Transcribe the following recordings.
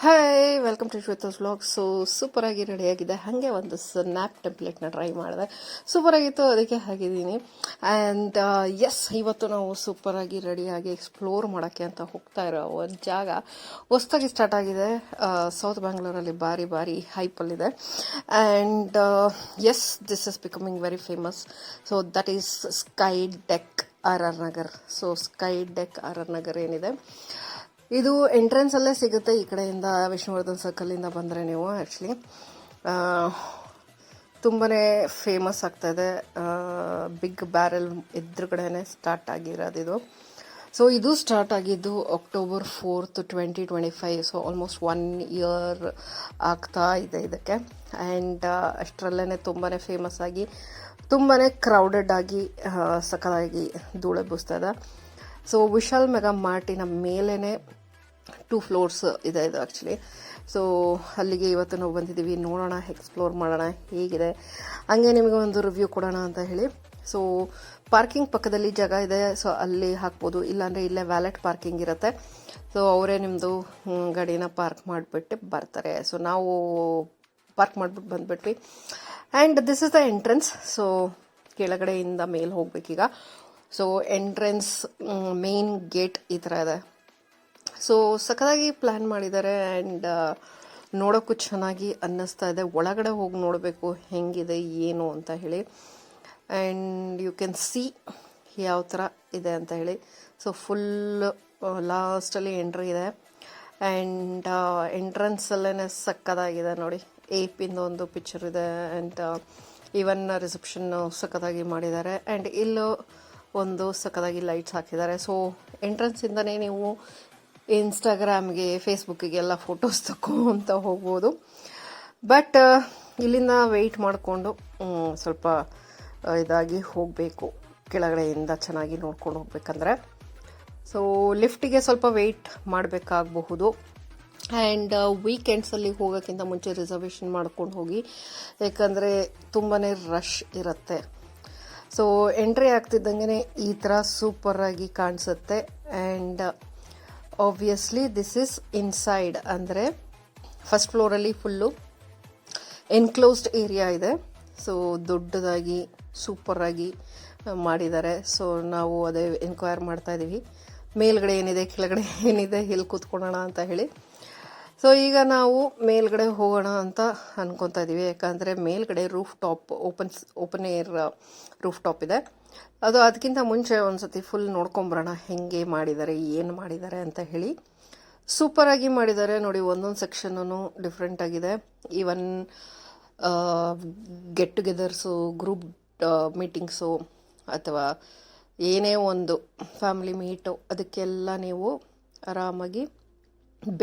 Hi welcome to Shweta's vlog. ಸೂಪರಾಗಿ ರೆಡಿಯಾಗಿದೆ. ಹಾಗೆ ಒಂದು ಸ್ನ್ಯಾಪ್ ಟೆಂಪ್ಲೇಟ್ನ ಟ್ರೈ ಮಾಡಿದೆ, ಸೂಪರಾಗಿತ್ತು, ಅದಕ್ಕೆ ಹಾಕಿದ್ದೀನಿ. ಆ್ಯಂಡ್ ಎಸ್, ಇವತ್ತು ನಾವು ಸೂಪರಾಗಿ ರೆಡಿಯಾಗಿ ಎಕ್ಸ್ಪ್ಲೋರ್ ಮಾಡೋಕ್ಕೆ ಅಂತ ಹೋಗ್ತಾ ಇರೋ ಒಂದು ಜಾಗ ಹೊಸದಾಗಿ ಸ್ಟಾರ್ಟ್ ಆಗಿದೆ. ಸೌತ್ ಬ್ಯಾಂಗ್ಳೂರಲ್ಲಿ ಭಾರಿ ಹೈಪಲ್ಲಿದೆ. And yes, this is becoming very famous. So that is Sky Deck RR Nagar. So Sky Deck RR Nagar ಏನಿದೆ, ಇದು ಎಂಟ್ರೆನ್ಸ್ ಅಲ್ಲೇ ಸಿಗುತ್ತೆ. ಈ ಕಡೆಯಿಂದ ವಿಷ್ಣುವರ್ಧನ್ ಸರ್ಕಲಿಂದ ಬಂದರೆ ನೀವು ಆ್ಯಕ್ಚುಲಿ ತುಂಬಾ ಫೇಮಸ್ ಆಗ್ತಾಯಿದೆ. ಬಿಗ್ ಬ್ಯಾರೆಲ್ ಎದುರುಗಡೆನೆ ಸ್ಟಾರ್ಟ್ ಆಗಿರೋದು ಇದು. ಸೊ ಇದು ಸ್ಟಾರ್ಟ್ ಆಗಿದ್ದು October 4th, 2025. So almost 1 year ಆಗ್ತಾ ಇದೆ ಇದಕ್ಕೆ. ಆ್ಯಂಡ್ ಅಷ್ಟರಲ್ಲೇ ತುಂಬಾ ಫೇಮಸ್ ಆಗಿ ತುಂಬಾ ಕ್ರೌಡೆಡ್ ಆಗಿ ಸಖತ್ತಾಗಿ ಧೂಳು ಎಬ್ಬಿಸ್ತದೆ. ಸೊ ವಿಶಾಲ್ ಮೆಗಾ ಮಾರ್ಟಿನ ಮೇಲೇ 2 floors ಇದೆ ಇದು ಆ್ಯಕ್ಚುಲಿ. ಸೊ ಅಲ್ಲಿಗೆ ಇವತ್ತು ನಾವು ಬಂದಿದ್ದೀವಿ. ನೋಡೋಣ, ಎಕ್ಸ್ಪ್ಲೋರ್ ಮಾಡೋಣ ಹೇಗಿದೆ, ಹಂಗೆ ನಿಮಗೆ ಒಂದು ರಿವ್ಯೂ ಕೊಡೋಣ ಅಂತ ಹೇಳಿ. ಸೊ ಪಾರ್ಕಿಂಗ್ ಪಕ್ಕದಲ್ಲಿ ಜಾಗ ಇದೆ, ಸೊ ಅಲ್ಲಿ ಹಾಕ್ಬೋದು. ಇಲ್ಲಾಂದರೆ ಇಲ್ಲೇ ವ್ಯಾಲೆಟ್ ಪಾರ್ಕಿಂಗ್ ಇರುತ್ತೆ. ಸೊ ಅವರೇ ನಿಮ್ಮದು ಗಾಡಿನ ಪಾರ್ಕ್ ಮಾಡಿಬಿಟ್ಟು ಬರ್ತಾರೆ. ಸೊ ನಾವು ಪಾರ್ಕ್ ಮಾಡಿಬಿಟ್ಟು ಬಂದುಬಿಟ್ವಿ. And this is the entrance. So ಕೆಳಗಡೆಯಿಂದ ಮೇಲೆ ಹೋಗ್ಬೇಕೀಗ. ಸೊ ಎಂಟ್ರೆನ್ಸ್ ಮೇನ್ ಗೇಟ್ ಈ ಥರ ಇದೆ. ಸೊ ಸಖತ್ತಾಗಿ ಪ್ಲ್ಯಾನ್ ಮಾಡಿದ್ದಾರೆ. ಆ್ಯಂಡ್ ನೋಡೋಕ್ಕೂ ಚೆನ್ನಾಗಿ ಅನ್ನಿಸ್ತಾ ಇದೆ. ಒಳಗಡೆ ಹೋಗಿ ನೋಡಬೇಕು ಹೆಂಗಿದೆ ಏನು ಅಂತ ಹೇಳಿ. ಆ್ಯಂಡ್ ಯು ಕ್ಯಾನ್ ಸಿ ಯಾವ ಥರ ಇದೆ ಅಂತ ಹೇಳಿ. ಸೊ ಫುಲ್ ಲಾಸ್ಟಲ್ಲಿ ಎಂಟ್ರಿ ಇದೆ. ಆ್ಯಂಡ್ ಎಂಟ್ರೆನ್ಸಲ್ಲೇ ಸಖತ್ತಾಗಿದೆ ನೋಡಿ. ಏಪಿಂದ ಒಂದು ಪಿಕ್ಚರ್ ಇದೆ. ಆ್ಯಂಡ್ ಈವನ್ ರಿಸೆಪ್ಷನ್ ಸಖತ್ತಾಗಿ ಮಾಡಿದ್ದಾರೆ. ಆ್ಯಂಡ್ ಇಲ್ಲೂ ಒಂದು ಸಖತ್ತಾಗಿ ಲೈಟ್ಸ್ ಹಾಕಿದ್ದಾರೆ. ಸೊ ಎಂಟ್ರೆನ್ಸಿಂದನೇ ನೀವು ಇನ್ಸ್ಟಾಗ್ರಾಮ್ಗೆ, ಫೇಸ್ಬುಕ್ಕಿಗೆಲ್ಲ ಫೋಟೋಸ್ ತಗೊಂತ ಹೋಗ್ಬೋದು. ಬಟ್ ಇಲ್ಲಿಂದ ವೆಯ್ಟ್ ಮಾಡಿಕೊಂಡು ಸ್ವಲ್ಪ ಇದಾಗಿ ಹೋಗಬೇಕು, ಕೆಳಗಡೆಯಿಂದ ಚೆನ್ನಾಗಿ ನೋಡ್ಕೊಂಡು ಹೋಗ್ಬೇಕಂದ್ರೆ. ಸೊ ಲಿಫ್ಟಿಗೆ ಸ್ವಲ್ಪ ವೆಯ್ಟ್ ಮಾಡಬೇಕಾಗಬಹುದು. ಆ್ಯಂಡ್ ವೀಕೆಂಡ್ಸಲ್ಲಿ ಹೋಗೋಕ್ಕಿಂತ ಮುಂಚೆ ರಿಸರ್ವೇಷನ್ ಮಾಡ್ಕೊಂಡು ಹೋಗಿ, ಯಾಕಂದರೆ ತುಂಬಾ ರಶ್ ಇರುತ್ತೆ. ಸೊ ಎಂಟ್ರಿ ಆಗ್ತಿದ್ದಂಗೆ ಈ ಥರ ಸೂಪರಾಗಿ ಕಾಣಿಸುತ್ತೆ. And obviously this is inside, ಅಂದರೆ ಫಸ್ಟ್ ಫ್ಲೋರಲ್ಲಿ ಫುಲ್ಲು ಎನ್ಕ್ಲೋಸ್ಡ್ ಏರಿಯಾ ಇದೆ. ಸೊ ದೊಡ್ಡದಾಗಿ ಸೂಪರಾಗಿ ಮಾಡಿದ್ದಾರೆ. ಸೊ ನಾವು ಅದೇ ಎನ್ಕ್ವೈರ್ ಮಾಡ್ತಾ ಇದ್ದೀವಿ, ಮೇಲ್ಗಡೆ ಏನಿದೆ, ಕೆಳಗಡೆ ಏನಿದೆ, ಎಲ್ಲಿ ಕೂತ್ಕೊಳ್ಳೋಣ ಅಂತ ಹೇಳಿ. ಸೊ ಈಗ ನಾವು ಮೇಲ್ಗಡೆ ಹೋಗೋಣ ಅಂತ ಅನ್ಕೊತಾ ಇದ್ದೀವಿ. ಯಾಕಂದರೆ ಮೇಲ್ಗಡೆ roof top, open air roof top ಇದೆ. ಅದಕ್ಕಿಂತ ಮುಂಚೆ ಒಂದು ಸತಿ ಫುಲ್ ನೋಡ್ಕೊಂಬರೋಣ ಹೆಂಗೆ ಮಾಡಿದ್ದಾರೆ, ಏನು ಮಾಡಿದ್ದಾರೆ ಅಂತ ಹೇಳಿ. ಸೂಪರಾಗಿ ಮಾಡಿದ್ದಾರೆ ನೋಡಿ. ಒಂದೊಂದು ಸೆಕ್ಷನೂ ಡಿಫ್ರೆಂಟ್ ಆಗಿದೆ. ಈವನ್ ಗೆಟ್ ಟುಗೆದರ್ಸು, ಗ್ರೂಪ್ ಮೀಟಿಂಗ್ಸು, ಅಥವಾ ಏನೇ ಒಂದು ಫ್ಯಾಮಿಲಿ ಮೀಟು, ಅದಕ್ಕೆಲ್ಲ ನೀವು ಆರಾಮಾಗಿ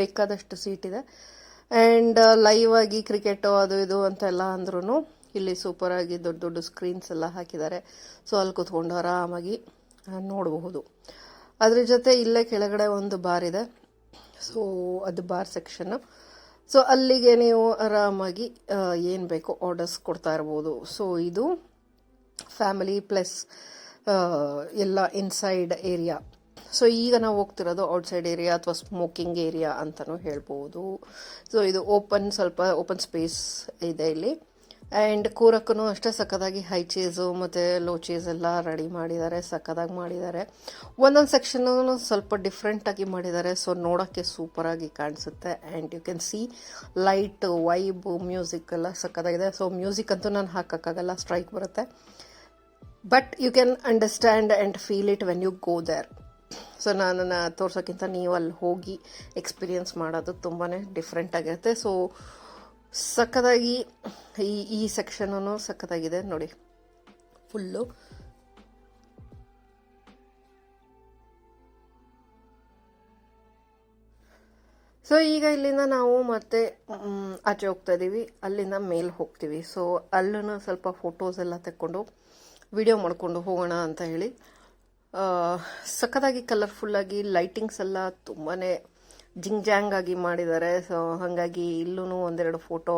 ಬೇಕಾದಷ್ಟು ಸೀಟ್ ಇದೆ. ಆ್ಯಂಡ್ ಲೈವ್ ಆಗಿ ಕ್ರಿಕೆಟು ಅದು ಇದು ಅಂತೆಲ್ಲ ಅಂದ್ರೂ ಇಲ್ಲಿ ಸೂಪರಾಗಿ ದೊಡ್ಡ ದೊಡ್ಡ ಸ್ಕ್ರೀನ್ಸ್ ಎಲ್ಲ ಹಾಕಿದ್ದಾರೆ. ಸೊ ಅಲ್ಲಿ ಕೂತ್ಕೊಂಡು ಆರಾಮಾಗಿ ನೋಡಬಹುದು. ಅದ್ರ ಜೊತೆ ಇಲ್ಲೇ ಕೆಳಗಡೆ ಒಂದು ಬಾರ್ ಇದೆ. ಸೊ ಅದು ಬಾರ್ ಸೆಕ್ಷನ್ನು. ಸೊ ಅಲ್ಲಿಗೆ ನೀವು ಆರಾಮಾಗಿ ಏನು ಬೇಕೋ ಆರ್ಡರ್ಸ್ ಕೊಡ್ತಾ ಇರ್ಬೋದು. ಸೊ ಇದು ಫ್ಯಾಮಿಲಿ ಪ್ಲಸ್ ಎಲ್ಲ ಇನ್ಸೈಡ್ ಏರಿಯಾ. ಸೊ ಈಗ ನಾವು ಹೋಗ್ತಿರೋದು ಔಟ್ಸೈಡ್ ಏರಿಯಾ ಅಥವಾ ಸ್ಮೋಕಿಂಗ್ ಏರಿಯಾ ಅಂತಲೂ ಹೇಳ್ಬೋದು. ಸೊ ಇದು ಸ್ವಲ್ಪ ಓಪನ್ ಸ್ಪೇಸ್ ಇದೆ ಇಲ್ಲಿ. ಆ್ಯಂಡ್ ಕೂರಕ್ಕೂ ಅಷ್ಟೇ ಸಖತ್ತಾಗಿ ಹೈ ಚೇಸು ಮತ್ತು ಲೋ ಚೇಸ್ ಎಲ್ಲ ರೆಡಿ ಮಾಡಿದ್ದಾರೆ, ಸಖತ್ತಾಗಿ ಮಾಡಿದ್ದಾರೆ. ಒಂದೊಂದು ಸೆಕ್ಷನ್ನು ಸ್ವಲ್ಪ ಡಿಫ್ರೆಂಟಾಗಿ ಮಾಡಿದ್ದಾರೆ. ಸೊ ನೋಡೋಕ್ಕೆ ಸೂಪರಾಗಿ ಕಾಣಿಸುತ್ತೆ. And you can see light, vibe, music ಎಲ್ಲ ಸಖತ್ತಾಗಿದೆ. ಸೊ ಮ್ಯೂಸಿಕ್ ಅಂತೂ ನಾನು ಹಾಕೋಕ್ಕಾಗಲ್ಲ, ಸ್ಟ್ರೈಕ್ ಬರುತ್ತೆ. But you can understand and feel it when you go there. So ನನ್ನನ್ನು ತೋರ್ಸೋಕ್ಕಿಂತ ನೀವು ಅಲ್ಲಿ ಹೋಗಿ ಎಕ್ಸ್ಪೀರಿಯನ್ಸ್ ಮಾಡೋದು ತುಂಬಾ ಡಿಫ್ರೆಂಟ್ ಆಗಿರುತ್ತೆ. ಸೊ ಸಖತ್ತಾಗಿ ಈ ಸೆಕ್ಷನೂ ಸಖತ್ತಾಗಿದೆ ನೋಡಿ ಫುಲ್ಲು. ಸೊ ಈಗ ಇಲ್ಲಿಂದ ನಾವು ಮತ್ತೆ ಆಚೆ ಹೋಗ್ತಾ ಇದ್ದೀವಿ, ಅಲ್ಲಿಂದ ಮೇಲೆ ಹೋಗ್ತೀವಿ. ಸೊ ಅಲ್ಲೂ ಸ್ವಲ್ಪ ಫೋಟೋಸ್ ಎಲ್ಲ ತೆಕ್ಕೊಂಡು ವಿಡಿಯೋ ಮಾಡಿಕೊಂಡು ಹೋಗೋಣ ಅಂತ ಹೇಳಿ. ಸಖತ್ತಾಗಿ ಕಲರ್ಫುಲ್ಲಾಗಿ ಲೈಟಿಂಗ್ಸ್ ಎಲ್ಲ ತುಂಬಾ ಜಿಂಗ್ ಆಗಿ ಮಾಡಿದ್ದಾರೆ. ಸೊ ಹಾಗಾಗಿ ಇಲ್ಲೂ ಒಂದೆರಡು ಫೋಟೋ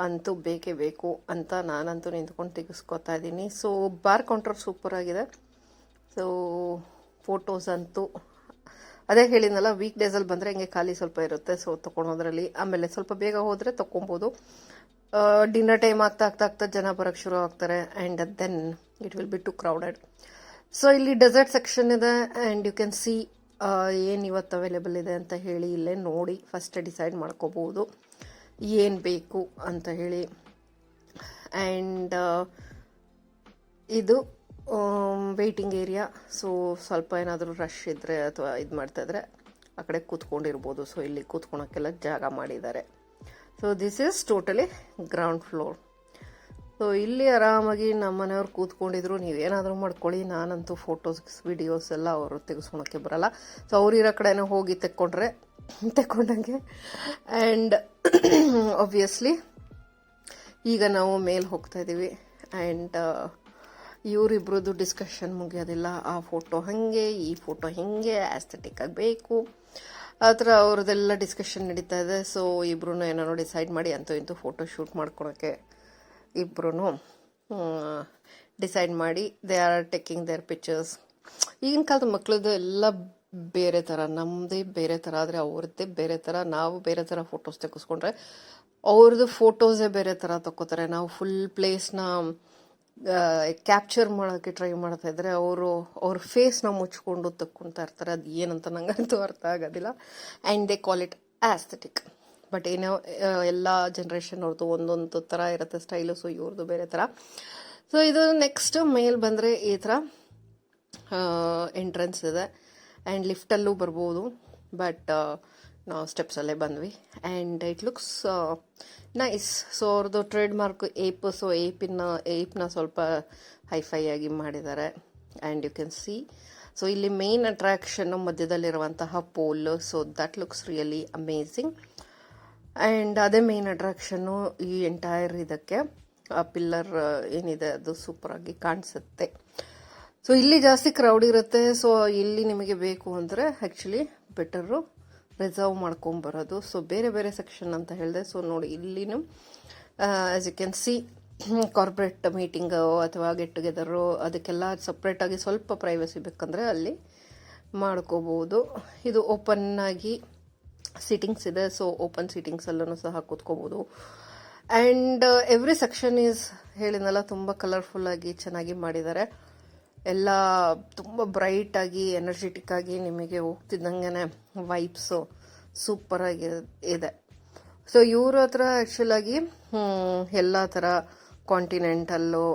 ಅಂತೂ ಬೇಕೇ ಬೇಕು ಅಂತ ನಾನಂತೂ ನಿಂತ್ಕೊಂಡು ತೆಗೆಸ್ಕೊತಾ ಇದ್ದೀನಿ. ಸೊ ಬಾರ್ ಕೌಂಟರ್ ಸೂಪರಾಗಿದೆ. ಸೊ ಫೋಟೋಸ್ ಅಂತೂ ಅದೇ ಹೇಳಿದ್ನಲ್ಲ, ವೀಕ್ ಡೇಸಲ್ಲಿ ಬಂದರೆ ಹಿಂಗೆ ಖಾಲಿ ಸ್ವಲ್ಪ ಇರುತ್ತೆ, ಸೊ ತೊಗೊಳೋದ್ರಲ್ಲಿ ಆಮೇಲೆ ಸ್ವಲ್ಪ ಬೇಗ ಹೋದರೆ ತೊಗೊಬೋದು. ಡಿನ್ನರ್ ಟೈಮ್ ಆಗ್ತಾ ಜನ ಬರೋಕ್ಕೆ ಶುರು ಆಗ್ತಾರೆ, and then it will be too crowded. So ಇಲ್ಲಿ ಡೆಸರ್ಟ್ ಸೆಕ್ಷನ್ ಇದೆ, ಆ್ಯಂಡ್ ಯು ಕ್ಯಾನ್ ಸಿ ಏನು ಇವತ್ತು ಅವೈಲೇಬಲ್ ಇದೆ ಅಂತ ಹೇಳಿ ಇಲ್ಲೇ ನೋಡಿ ಫಸ್ಟ್ ಡಿಸೈಡ್ ಮಾಡ್ಕೋಬೋದು ಏನು ಬೇಕು ಅಂತ ಹೇಳಿ. ಆ್ಯಂಡ್ ಇದು ವೆಯ್ಟಿಂಗ್ ಏರಿಯಾ. ಸೊ ಸ್ವಲ್ಪ ಏನಾದರೂ ರಶ್ ಇದ್ದರೆ ಅಥವಾ ಇದು ಮಾಡ್ತಾಯಿದ್ರೆ ಆ ಕಡೆ ಕೂತ್ಕೊಂಡಿರ್ಬೋದು. ಸೊ ಇಲ್ಲಿ ಕೂತ್ಕೊಳಕ್ಕೆಲ್ಲ ಜಾಗ ಮಾಡಿದ್ದಾರೆ. So this is totally ground floor. So ಇಲ್ಲಿ ಆರಾಮಾಗಿ ನಮ್ಮ ಮನೆಯವ್ರು ಕೂತ್ಕೊಂಡಿದ್ರು, ನೀವೇನಾದರೂ ಮಾಡ್ಕೊಳ್ಳಿ, ನಾನಂತೂ ಫೋಟೋಸ್ ವಿಡಿಯೋಸ್ ಎಲ್ಲ ಅವರು ತೆಗೆಸ್ಕೊಳಕ್ಕೆ ಬರಲ್ಲ. ಸೊ ಅವ್ರಿರೋ ಕಡೆನೇ ಹೋಗಿ ತೆಕ್ಕೊಂಡಂಗೆ. ಆ್ಯಂಡ್ ಆಬ್ವಿಯಸ್ಲಿ ಈಗ ನಾವು ಮೇಲೆ ಹೋಗ್ತಾ ಇದ್ದೀವಿ, ಆ್ಯಂಡ್ ಇವರಿಬ್ರದ್ದು ಡಿಸ್ಕಷನ್ ಮುಗಿಯೋದಿಲ್ಲ. ಆ ಫೋಟೋ ಹಾಗೆ, ಈ ಫೋಟೋ ಹಿಂಗೆ ಆಸ್ಥೆಟಿಕ್ ಆಗಬೇಕು, ಆ ಥರ ಅವ್ರದ್ದೆಲ್ಲ ಡಿಸ್ಕಷನ್ ನಡೀತಾ ಇದೆ. ಸೊ ಇಬ್ರು ಏನೋ ಡಿಸೈಡ್ ಮಾಡಿ ಅಂತೂ ಇಂತೂ ಫೋಟೋ ಶೂಟ್ ಮಾಡ್ಕೊಳಕ್ಕೆ ಇಬ್ರು ಡಿಸೈಡ್ ಮಾಡಿ they are taking their pictures. ಈಗಿನ ಕಾಲದ ಮಕ್ಕಳದ್ದು ಎಲ್ಲ ಬೇರೆ ಥರ, ನಮ್ಮದೇ ಬೇರೆ ಥರ ಆದರೆ ಅವ್ರದ್ದೇ ಬೇರೆ ಥರ. ನಾವು ಬೇರೆ ಥರ ಫೋಟೋಸ್ ತೆಗೆಸ್ಕೊಂಡ್ರೆ ಅವ್ರದ್ದು ಫೋಟೋಸೇ ಬೇರೆ ಥರ ತಗೋತಾರೆ. ನಾವು ಫುಲ್ ಪ್ಲೇಸ್ನ ಕ್ಯಾಪ್ಚರ್ ಮಾಡೋಕ್ಕೆ ಟ್ರೈ ಮಾಡ್ತಾ ಇದ್ರೆ ಅವ್ರ ಫೇಸ್ನ ಮುಚ್ಕೊಂಡು ತಕ್ಕೊತಾ ಇರ್ತಾರೆ. ಅದು ಏನಂತ ನಂಗಂತೂ ಅರ್ಥ ಆಗೋದಿಲ್ಲ. And they call it aesthetic. But ಏನೋ ಎಲ್ಲ ಜನ್ರೇಷನ್ ಅವ್ರದ್ದು ಒಂದೊಂದು ಥರ ಇರುತ್ತೆ ಸ್ಟೈಲು. ಸೊ ಇವ್ರದ್ದು ಬೇರೆ ಥರ. ಸೊ ಇದು ನೆಕ್ಸ್ಟ್ ಮೇಲ್ ಬಂದರೆ ಈ ಥರ ಎಂಟ್ರೆನ್ಸ್ ಇದೆ, ಆ್ಯಂಡ್ ಲಿಫ್ಟಲ್ಲೂ ಬರ್ಬೋದು. ಬಟ್ ನಾವು ಸ್ಟೆಪ್ಸಲ್ಲೇ ಬಂದ್ವಿ, and it looks nice. So ಅವ್ರದ್ದು ಟ್ರೇಡ್ ಮಾರ್ಕ್ ಏಪ್. ಸೊ ಏಪ್ನ ಸ್ವಲ್ಪ ಹೈಫೈ ಆಗಿ ಮಾಡಿದ್ದಾರೆ, and you can see. So ಇಲ್ಲಿ ಮೇನ್ ಅಟ್ರಾಕ್ಷನ್ನು ಮಧ್ಯದಲ್ಲಿರುವಂತಹ pole. So that looks really amazing. And ಅದೇ ಮೇನ್ ಅಟ್ರಾಕ್ಷನ್ನು ಈ ಎಂಟೈರ್ ಇದಕ್ಕೆ. ಆ ಪಿಲ್ಲರ್ ಏನಿದೆ ಅದು ಸೂಪರಾಗಿ ಕಾಣಿಸುತ್ತೆ. ಸೊ ಇಲ್ಲಿ ಜಾಸ್ತಿ ಕ್ರೌಡ್ ಇರುತ್ತೆ. ಸೊ ಇಲ್ಲಿ ನಿಮಗೆ ಬೇಕು ಅಂದರೆ ಆ್ಯಕ್ಚುಲಿ ಬೆಟರು ರಿಸರ್ವ್ ಮಾಡ್ಕೊಂಬರೋದು. ಸೊ ಬೇರೆ ಬೇರೆ ಸೆಕ್ಷನ್ ಅಂತ ಹೇಳಿದೆ. ಸೊ ನೋಡಿ ಇಲ್ಲಿನೂ as you can see corporate meeting ಅಥವಾ ಗೆಟ್ ಟುಗೆದರು ಅದಕ್ಕೆಲ್ಲ ಸಪ್ರೇಟಾಗಿ ಸ್ವಲ್ಪ ಪ್ರೈವಸಿ ಬೇಕಂದರೆ ಅಲ್ಲಿ ಮಾಡ್ಕೋಬೋದು. ಇದು ಓಪನ್ ಆಗಿ ಸೀಟಿಂಗ್ಸ್ ಇದೆ. ಸೊ ಓಪನ್ ಸೀಟಿಂಗ್ಸಲ್ಲೂ ಸಹ ಕೂತ್ಕೋಬೋದು. ಆ್ಯಂಡ್ ಎವ್ರಿ ಸೆಕ್ಷನ್ ಈಸ್ ಹೇಳಿದ್ನಲ್ಲ ತುಂಬ ಕಲರ್ಫುಲ್ಲಾಗಿ ಚೆನ್ನಾಗಿ ಮಾಡಿದ್ದಾರೆ. ಎಲ್ಲ ತುಂಬ ಬ್ರೈಟಾಗಿ ಎನರ್ಜೆಟಿಕ್ ಆಗಿ ನಿಮಗೆ ಹೋಗ್ತಿದ್ದಂಗೆ ವೈಬ್ಸು ಸೂಪರಾಗಿ ಇದೆ. ಸೊ ಇವ್ರ ಹತ್ರ ಆ್ಯಕ್ಚುಲಾಗಿ ಎಲ್ಲ ಥರ continental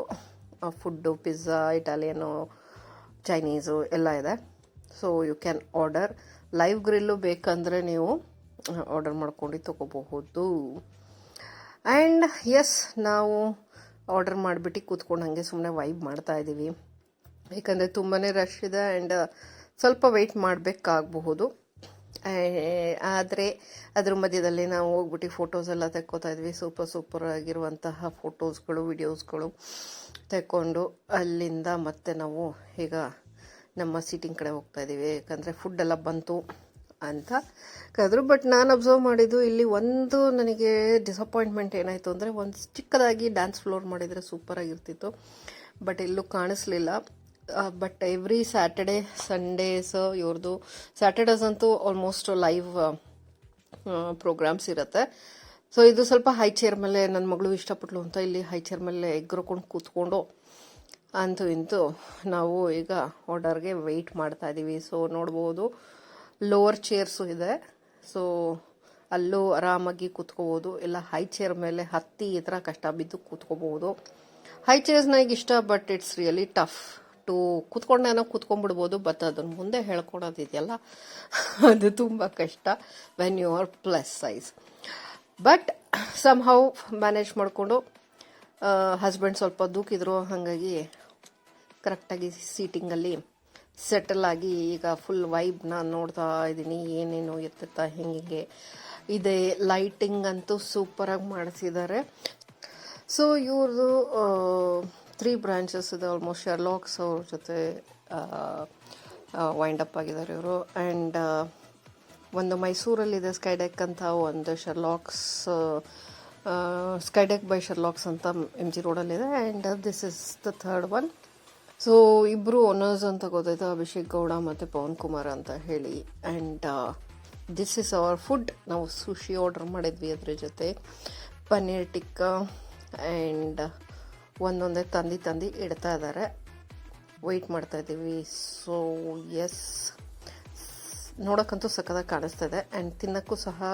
food, pizza, Italian, Chinese ಎಲ್ಲ ಇದೆ. So you can order. Live grill ಬೇಕಂದರೆ ನೀವು ಆರ್ಡರ್ ಮಾಡ್ಕೊಂಡು ತೊಗೋಬಹುದು. ಆ್ಯಂಡ್ ಎಸ್, ನಾವು ಆರ್ಡರ್ ಮಾಡಿಬಿಟ್ಟು ಕೂತ್ಕೊಂಡು ಹಾಗೆ ಸುಮ್ಮನೆ ವೈಬ್ ಮಾಡ್ತಾ ಇದ್ದೀವಿ. ಏಕೆಂದರೆ ತುಂಬಾ ರಶ್ ಇದೆ, ಆ್ಯಂಡ್ ಸ್ವಲ್ಪ ವೆಯ್ಟ್ ಮಾಡಬೇಕಾಗಬಹುದು. ಆದರೆ ಅದ್ರ ಮಧ್ಯದಲ್ಲಿ ನಾವು ಹೋಗ್ಬಿಟ್ಟು ಫೋಟೋಸ್ ಎಲ್ಲ ತೆಕ್ಕೋತಾ ಇದ್ವಿ. ಸೂಪರ್ ಆಗಿರುವಂತಹ ಫೋಟೋಸ್ಗಳು, ವಿಡಿಯೋಸ್ಗಳು ತೆಕ್ಕೊಂಡು ಅಲ್ಲಿಂದ ಮತ್ತೆ ನಾವು ಈಗ ನಮ್ಮ ಸೀಟಿಂಗ್ ಕಡೆ ಹೋಗ್ತಾ ಇದ್ದೀವಿ. ಯಾಕಂದರೆ ಫುಡ್ಡೆಲ್ಲ ಬಂತು ಅಂತ ಕಾದ್ರು. ಬಟ್ ನಾನು ಅಬ್ಸರ್ವ್ ಮಾಡಿದ್ದು ಇಲ್ಲಿ ಒಂದು ನನಗೆ ಡಿಸಪಾಯಿಂಟ್ಮೆಂಟ್ ಏನಾಯಿತು ಅಂದರೆ, ಒಂದು ಚಿಕ್ಕದಾಗಿ ಡ್ಯಾನ್ಸ್ ಫ್ಲೋರ್ ಮಾಡಿದರೆ ಸೂಪರಾಗಿರ್ತಿತ್ತು. ಬಟ್ ಎಲ್ಲೂ ಕಾಣಿಸ್ಲಿಲ್ಲ. ಬಟ್ ಎವ್ರಿ ಸ್ಯಾಟರ್ಡೇ ಸಂಡೇಸ್ ಇವ್ರದ್ದು, ಸ್ಯಾಟರ್ಡೇಸ್ ಅಂತೂ ಆಲ್ಮೋಸ್ಟ್ ಲೈವ್ ಪ್ರೋಗ್ರಾಮ್ಸ್ ಇರುತ್ತೆ. ಸೊ ಇದು ಸ್ವಲ್ಪ ಹೈ ಚೇರ್ ಮೇಲೆ ನನ್ನ ಮಗಳು ಇಷ್ಟಪಟ್ಲು ಅಂತ ಇಲ್ಲಿ ಹೈ ಚೇರ್ ಮೇಲೆ ಎಗ್ರಕೊಂಡು ಕೂತ್ಕೊಂಡು ಅಂತೂ ಇಂತೂ ನಾವು ಈಗ ಆರ್ಡರ್ಗೆ ವೆಯ್ಟ್ ಮಾಡ್ತಾ ಇದ್ದೀವಿ. ಸೊ ನೋಡ್ಬೋದು ಲೋವರ್ ಚೇರ್ಸು ಇದೆ. ಸೊ ಅಲ್ಲೂ ಆರಾಮಾಗಿ ಕೂತ್ಕೋಬೋದು. ಇಲ್ಲ ಹೈ ಚೇರ್ ಮೇಲೆ ಹತ್ತಿ ಈ ಥರ ಕಷ್ಟ ಬಿದ್ದು ಕೂತ್ಕೋಬೋದು. ಹೈ ಚೇರ್ಸ್ ನನಗೆ ಇಷ್ಟ, but it's really tough to ಕೂತ್ಕೊಂಡೇನೋ ಕೂತ್ಕೊಂಡ್ಬಿಡ್ಬೋದು. ಬಟ್ ಅದನ್ನು ಮುಂದೆ ಹೇಳ್ಕೊಳೋದಿದೆಯಲ್ಲ ಅದು ತುಂಬ ಕಷ್ಟ when you are plus size. But somehow manage ಮಾಡಿಕೊಂಡು ಹಸ್ಬೆಂಡ್ ಸ್ವಲ್ಪ ದೂಕಿದ್ರು, ಹಾಗಾಗಿ ಕರೆಕ್ಟಾಗಿ ಸೀಟಿಂಗಲ್ಲಿ ಸೆಟಲ್ ಆಗಿ ಈಗ ಫುಲ್ ವೈಬ್ನ ನೋಡ್ತಾ ಇದ್ದೀನಿ. ಏನೇನು ಇರ್ತಿತ್ತ ಹೆಂಗೆ ಇದೆ. ಲೈಟಿಂಗ್ ಅಂತೂ ಸೂಪರಾಗಿ ಮಾಡಿಸಿದ್ದಾರೆ. ಸೊ ಇವ್ರದ್ದು 3 ಬ್ರಾಂಚಸ್ ಇದೆ. ಆಲ್ಮೋಸ್ಟ್ ಶರ್ಲಾಕ್ಸ್ ಅವ್ರ ಜೊತೆ ವೈಂಡ್ ಅಪ್ ಆಗಿದ್ದಾರೆ ಇವರು. ಆ್ಯಂಡ್ ಒಂದು ಮೈಸೂರಲ್ಲಿದೆ ಸ್ಕೈಡೆಕ್ ಅಂತ, ಒಂದು ಶರ್ಲಾಕ್ಸ್ ಸ್ಕೈಡೆಕ್ ಬೈ ಶರ್ಲಾಕ್ಸ್ ಅಂತ MG ರೋಡಲ್ಲಿದೆ. And this is the third one. So ಇಬ್ಬರು ಓನರ್ಸ್ ಅಂತ ಗೊತ್ತಾಯ್ತು, ಅಭಿಷೇಕ್ ಗೌಡ ಮತ್ತು ಪವನ್ ಕುಮಾರ್ ಅಂತ ಹೇಳಿ. And this is our food. ನಾವು ಸುಶಿ ಆರ್ಡರ್ ಮಾಡಿದ್ವಿ, ಅದ್ರ ಜೊತೆ ಪನ್ನೀರ್ ಟಿಕ್ಕ ಆ್ಯಂಡ್ ಒಂದೊಂದೇ ತಂದು ಇಡ್ತಾ ಇದ್ದಾರೆ. ವೆಯ್ಟ್ ಮಾಡ್ತಾಯಿದ್ದೀವಿ. ಸೊ ಎಸ್, ನೋಡೋಕ್ಕಂತೂ ಸಖತ್ತಾಗಿ ಕಾಣಿಸ್ತಾ ಇದೆ ಆ್ಯಂಡ್ ತಿನ್ನೋಕ್ಕೂ ಸಹ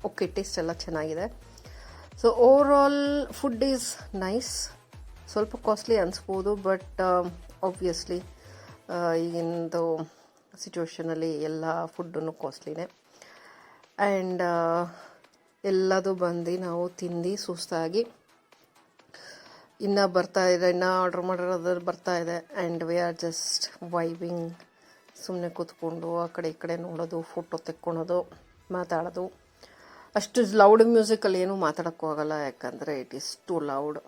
ಓಕೆ, ಟೇಸ್ಟ್ ಎಲ್ಲ ಚೆನ್ನಾಗಿದೆ. So over all food is nice. ಸ್ವಲ್ಪ ಕಾಸ್ಟ್ಲಿ ಅನಿಸ್ಬೋದು, ಬಟ್ ಆಬ್ವಿಯಸ್ಲಿ ಈಗಿಂದು ಸಿಚುವೇಷನಲ್ಲಿ ಎಲ್ಲ ಫುಡ್ಡೂ ಕಾಸ್ಟ್ಲಿನೇ. ಆ್ಯಂಡ್ ಎಲ್ಲದು ಬಂದು ನಾವು ತಿಂದು ಸುಸ್ತಾಗಿ ಇನ್ನೂ ಬರ್ತಾಯಿದೆ, ಇನ್ನೂ ಆರ್ಡ್ರ್ ಮಾಡಿರೋದು ಬರ್ತಾಯಿದೆ. And we are just vibing. ಸುಮ್ಮನೆ ಕೂತ್ಕೊಂಡು ಆ ಕಡೆ ಈ ಕಡೆ ನೋಡೋದು, ಫೋಟೋ ತೆಕ್ಕೊಳೋದು, ಮಾತಾಡೋದು. ಅಷ್ಟು ಲೌಡ್ ಮ್ಯೂಸಿಕಲ್ಲಿ ಏನೂ ಮಾತಾಡೋಕ್ಕೂ ಆಗೋಲ್ಲ, ಯಾಕಂದರೆ it is too loud.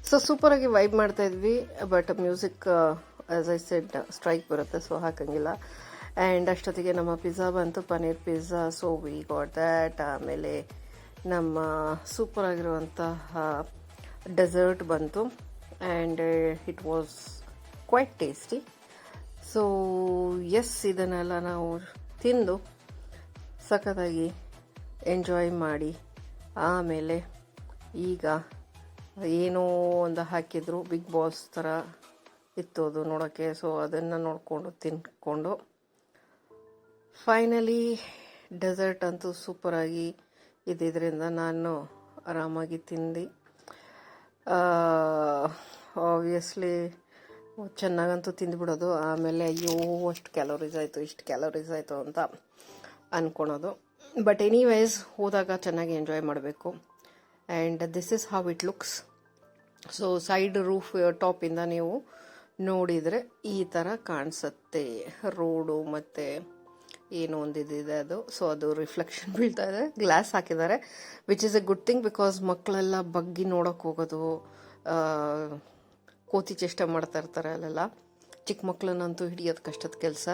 So ಸೂಪರಾಗಿ ವೈಬ್ ಮಾಡ್ತಾಯಿದ್ವಿ. But music as I said strike ಬರುತ್ತೆ, ಸೊ ಹಾಕಂಗಿಲ್ಲ. ಆ್ಯಂಡ್ ಅಷ್ಟೊತ್ತಿಗೆ ನಮ್ಮ ಪಿಜ್ಜಾ ಬಂತು, paneer pizza. So we got that. ಆಮೇಲೆ ನಮ್ಮ ಸೂಪರಾಗಿರುವಂತಹ ಡೆಸರ್ಟ್ ಬಂತು and it was quite tasty. So yes, ಇದನ್ನೆಲ್ಲ ನಾವು ತಿಂದು ಸಖತ್ತಾಗಿ ಎಂಜಾಯ್ ಮಾಡಿ, ಆಮೇಲೆ ಈಗ ಏನೋ ಒಂದು ಹಾಕಿದ್ರು, ಬಿಗ್ ಬಾಸ್ ಥರ ಇತ್ತು ಅದು ನೋಡೋಕ್ಕೆ. ಸೊ ಅದನ್ನು ನೋಡಿಕೊಂಡು ತಿನ್ಕೊಂಡು ಫೈನಲಿ ಡೆಸರ್ಟ್ ಅಂತೂ ಸೂಪರಾಗಿ ಇದ್ದಿದ್ದರಿಂದ ನಾನು ಆರಾಮಾಗಿ ತಿಂದು ಆಬ್ವಿಯಸ್ಲಿ ಚೆನ್ನಾಗಂತೂ ತಿಂದುಬಿಡೋದು. ಆಮೇಲೆ ಅಯ್ಯೋ ಅಷ್ಟು ಕ್ಯಾಲೋರೀಸ್ ಆಯಿತು, ಇಷ್ಟು ಕ್ಯಾಲೋರೀಸ್ ಆಯಿತು ಅಂತ ಅಂದ್ಕೊಳೋದು. ಬಟ್ ಎನಿವೈಸ್ ಹೋದಾಗ ಚೆನ್ನಾಗಿ ಎಂಜಾಯ್ ಮಾಡಬೇಕು. And this is how it looks. So side roof ಟಾಪಿಂದ ನೀವು ನೋಡಿದರೆ ಈ ಥರ ಕಾಣಿಸುತ್ತೆ ರೋಡು, ಮತ್ತು ಏನೋ ಒಂದಿದೆ ಅದು. ಸೊ ಅದು ರಿಫ್ಲೆಕ್ಷನ್ ಬೀಳ್ತಾ ಇದೆ. ಗ್ಲಾಸ್ ಹಾಕಿದ್ದಾರೆ, which is A good thing, because ಮಕ್ಕಳೆಲ್ಲ ಬಗ್ಗಿ ನೋಡೋಕೆ ಹೋಗೋದು, ಕೋತಿ ಚೇಷ್ಟೆ ಮಾಡ್ತಾ ಇರ್ತಾರೆ ಅಲ್ಲೆಲ್ಲ. ಚಿಕ್ಕ ಮಕ್ಕಳನ್ನಂತೂ ಹಿಡಿಯೋದು ಕಷ್ಟದ ಕೆಲಸ.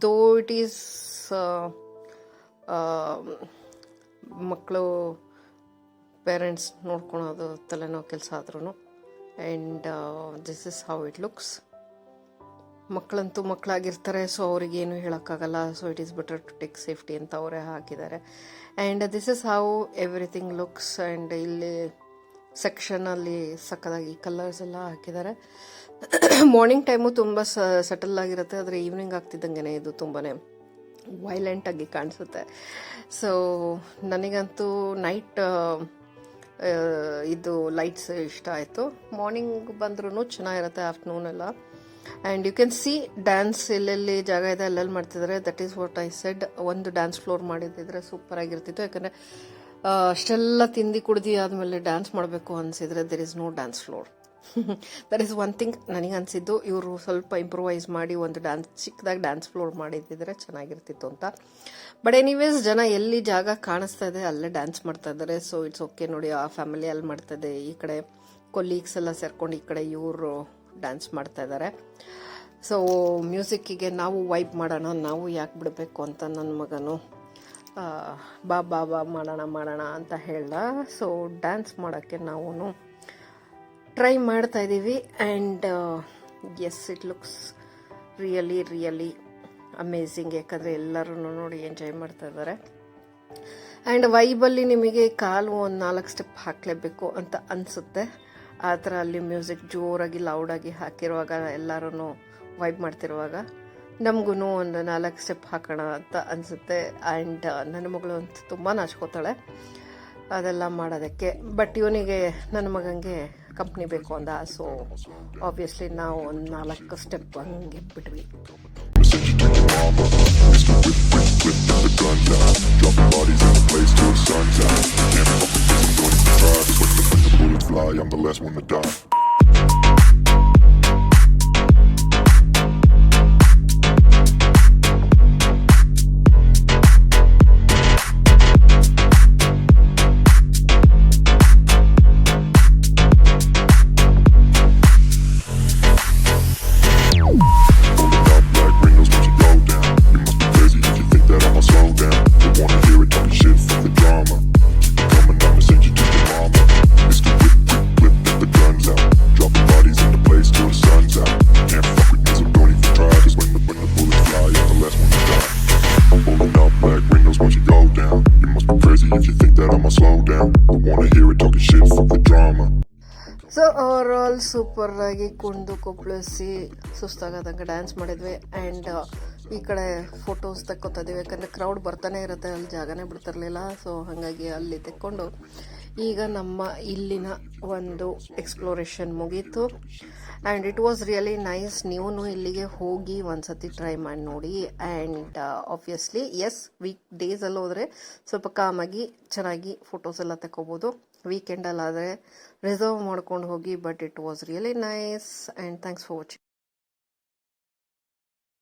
ದೋ ಇಟ್ ಈಸ್ ಮಕ್ಕಳು ಪೇರೆಂಟ್ಸ್ ನೋಡ್ಕೊಳೋದು ತಲೆನೋವು ಕೆಲಸ ಆದ್ರೂ. And this is how it looks. ಮಕ್ಕಳಂತೂ ಮಕ್ಕಳಾಗಿರ್ತಾರೆ, ಸೊ ಅವ್ರಿಗೇನು ಹೇಳೋಕ್ಕಾಗಲ್ಲ. So it is better to take safety ಅಂತ ಅವರೇ ಹಾಕಿದ್ದಾರೆ. And this is how everything looks. And ಇಲ್ಲಿ ಸೆಕ್ಷನಲ್ಲಿ ಸಕ್ಕದಾಗಿ ಕಲರ್ಸ್ ಎಲ್ಲ ಹಾಕಿದ್ದಾರೆ. ಮಾರ್ನಿಂಗ್ ಟೈಮು ತುಂಬ ಸಟಲ್ ಆಗಿರುತ್ತೆ, ಆದರೆ ಈವ್ನಿಂಗ್ ಆಗ್ತಿದ್ದಂಗೆ ಇದು ತುಂಬಾ ವೈಲೆಂಟಾಗಿ ಕಾಣಿಸುತ್ತೆ. ಸೊ ನನಗಂತೂ ನೈಟ್ ಇದು ಲೈಟ್ಸ್ ಇಷ್ಟ ಆಯಿತು. ಮಾರ್ನಿಂಗ್ ಬಂದ್ರೂ ಚೆನ್ನಾಗಿರುತ್ತೆ, ಆಫ್ಟರ್ನೂನೆಲ್ಲ. And you can see dance ಎಲ್ಲೆಲ್ಲಿ ಜಾಗ ಇದೆ ಅಲ್ಲೆಲ್ಲಿ ಮಾಡ್ತಿದ್ದಾರೆ. That is what I said. ಒಂದು ಡ್ಯಾನ್ಸ್ ಫ್ಲೋರ್ ಮಾಡಿದ್ದಿದ್ರೆ ಸೂಪರಾಗಿರ್ತಿತ್ತು. ಯಾಕಂದರೆ ಅಷ್ಟೆಲ್ಲ ತಿಂದು ಕುಡ್ದು ಆದಮೇಲೆ ಡ್ಯಾನ್ಸ್ ಮಾಡಬೇಕು ಅನಿಸಿದರೆ there is no dance floor. That is one thing ನನಗೆ ಅನಿಸಿದ್ದು. ಇವರು ಸ್ವಲ್ಪ ಇಂಪ್ರೂವೈಸ್ ಮಾಡಿ ಒಂದು ಚಿಕ್ಕದಾಗಿ ಡ್ಯಾನ್ಸ್ ಫ್ಲೋರ್ ಮಾಡಿದ್ದಿದ್ರೆ ಚೆನ್ನಾಗಿರ್ತಿತ್ತು ಅಂತ. ಬಟ್ ಎನಿವೇಸ್ ಜನ ಎಲ್ಲಿ ಜಾಗ ಕಾಣಿಸ್ತಾ ಇದೆ ಅಲ್ಲೇ ಡ್ಯಾನ್ಸ್ ಮಾಡ್ತಾ ಇದ್ದಾರೆ. So it's okay. ನೋಡಿ, ಆ ಫ್ಯಾಮಿಲಿ ಅಲ್ಲಿ ಮಾಡ್ತಾ ಇದೆ, ಈ ಕಡೆ ಕೊಲೀಗ್ಸ್ ಎಲ್ಲ ಸೇರ್ಕೊಂಡು ಈ ಕಡೆ ಇವರು ಡ್ಯಾನ್ಸ್ ಮಾಡ್ತಾ ಇದ್ದಾರೆ. ಸೊ ಮ್ಯೂಸಿಕ್ಕಿಗೆ ನಾವು ವೈಬ್ ಮಾಡೋಣ, ನಾವು ಯಾಕೆ ಬಿಡಬೇಕು ಅಂತ ನನ್ನ ಮಗನು ಬಾ ಬಾ ಬಾ ಮಾಡೋಣ ಅಂತ ಹೇಳ್ದ. ಸೊ ಡ್ಯಾನ್ಸ್ ಮಾಡೋಕ್ಕೆ ನಾವು ಟ್ರೈ ಮಾಡ್ತಾ ಇದ್ದೀವಿ. And yes, it looks really amazing. ಯಾಕಂದರೆ ಎಲ್ಲರೂ ನೋಡಿ ಎಂಜಾಯ್ ಮಾಡ್ತಾ ಇದ್ದಾರೆ. ಆ್ಯಂಡ್ ವೈಬಲ್ಲಿ ನಿಮಗೆ ಕಾಲು ಒಂದು 4 ಸ್ಟೆಪ್ ಹಾಕಲೇಬೇಕು ಅಂತ ಅನಿಸುತ್ತೆ. ಆ ಥರ ಅಲ್ಲಿ ಮ್ಯೂಸಿಕ್ ಜೋರಾಗಿ ಲೌಡಾಗಿ ಹಾಕಿರುವಾಗ, ಎಲ್ಲರೂ ವೈಬ್ ಮಾಡ್ತಿರುವಾಗ ನಮಗೂ ಒಂದು 4 ಸ್ಟೆಪ್ ಹಾಕೋಣ ಅಂತ ಅನಿಸುತ್ತೆ. ಆ್ಯಂಡ್ ನನ್ನ ಮಗಳು ಅಂತೂ ತುಂಬ ನಾಚ್ಕೋತಾಳೆ ಅದೆಲ್ಲ ಮಾಡೋದಕ್ಕೆ. ಬಟ್ ಇವನಿಗೆ, ನನ್ನ ಮಗನಿಗೆ ಕಂಪ್ನಿ ಬೇಕು ಅಂದ. ಸೊ ಆಬ್ವಿಯಸ್ಲಿ ನಾವು ಒಂದು 4 ಸ್ಟೆಪ್ ಹಂಗೆ ಬಿಟ್ವಿ. Dropping bodies in the place till the sun's out. Can't fuck with this, I'm going to try. This what's the bullets fly, I'm the last one to die. If you think that I'ma slow down, don't wanna hear it talking shit, fuck the drama. So over all super ಆಗಿ ಕುಣಿದು ಕೊಪ್ಪಳಿಸಿ ಸುಸ್ತಾಗದಂಗೆ dance ಮಾಡಿದ್ವಿ. And ಈ ಕಡೆ photos ತೆಕ್ಕೋತಾ ಇದ್ದೀವಿ, ಯಾಕಂದರೆ crowd ಬರ್ತಾನೆ ಇರುತ್ತೆ, ಅಲ್ಲಿ ಜಾಗನೇ ಬಿಡ್ತಿರ್ಲಿಲ್ಲ. ಸೊ ಹಾಗಾಗಿ ಅಲ್ಲಿ ತೆಕ್ಕೊಂಡು ಈಗ ನಮ್ಮ ಇಲ್ಲಿನ ಒಂದು ಎಕ್ಸ್ಪ್ಲೋರೇಷನ್ ಮುಗೀತು. And it was really nice. ನೀವು ಇಲ್ಲಿಗೆ ಹೋಗಿ ಒಂದ್ಸತಿ ಟ್ರೈ ಮಾಡಿ ನೋಡಿ. ಆ್ಯಂಡ್ ಆಬ್ವಿಯಸ್ಲಿ ವೀಕ್ ಡೇಸಲ್ಲಿ ಹೋದರೆ ಸ್ವಲ್ಪ ಕಾಮಾಗಿ ಚೆನ್ನಾಗಿ ಫೋಟೋಸ್ ಎಲ್ಲ ತಗೋಬೋದು. ವೀಕೆಂಡಲ್ಲಾದರೆ ರಿಸರ್ವ್ ಮಾಡ್ಕೊಂಡು ಹೋಗಿ. But it was really nice. And thanks for watching.